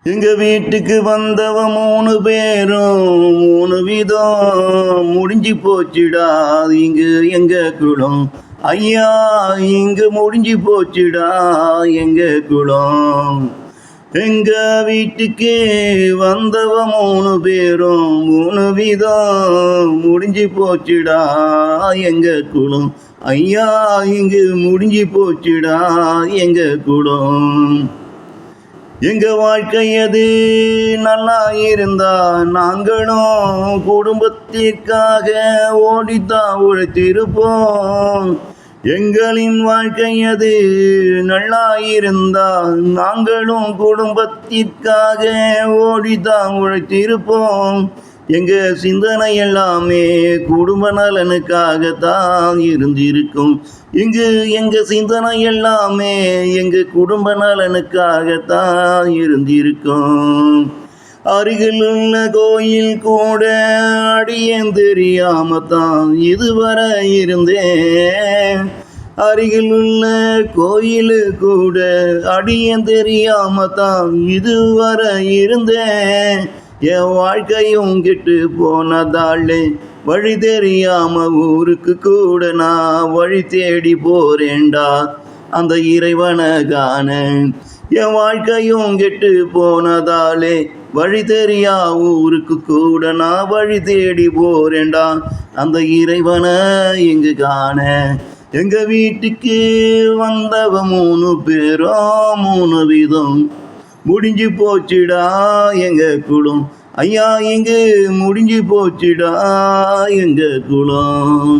எங்க வீட்டுக்கு வந்தவ 3 பேரும் 3 விதம் முடிஞ்சு போச்சுடா இங்கு எங்க குலம். ஐயா இங்கு முடிஞ்சு போச்சுடா எங்க குலம். எங்க வீட்டுக்கு வந்தவ 3 பேரும் 3 விதம் முடிஞ்சு போச்சுடா எங்க குலம். ஐயா இங்கு முடிஞ்சு போச்சுடா எங்க குலம். எங்க வாழ்க்கை அது நல்லா இருந்தா நாங்களும் குடும்பத்திற்காக ஓடித்தான் உழைத்திருப்போம். எங்களின் வாழ்க்கை அது நல்லா இருந்தா நாங்களும் குடும்பத்திற்காக ஓடித்தான் உழைத்திருப்போம். எங்க சிந்தனை எல்லாமே குடும்ப நலனுக்காகத்தான் இருந்திருக்கும். இங்கு எங்க சிந்தனை எல்லாமே எங்க குடும்ப நலனுக்காகத்தான் இருந்திருக்கும். அருகில் உள்ள கோயில் கூட அடியேன் தெரியாமத்தான் இதுவரை இருந்தேன். அருகில் உள்ள கோயிலு கூட அடியேன் தெரியாமத்தான் இதுவரை இருந்தேன். என் வாழ்க்கையும் கெட்டு போனதாலே வழி தெரியாம ஊருக்கு கூட நான் வழி தேடி போறேன்டா அந்த இறைவனை காண. என் வாழ்க்கையும் கெட்டு போனதாலே வழி தெரியா ஊருக்கு கூட நான் வழி தேடி போறேன்டா அந்த இறைவனை இங்கு காண. எங்க வீட்டுக்கு வந்தவ 3 பேரும் 3 விதம் முடிஞ்சு போச்சுடா எங்க குலம். ஐயா இங்கு முடிஞ்சு போச்சுடா எங்க குலம்.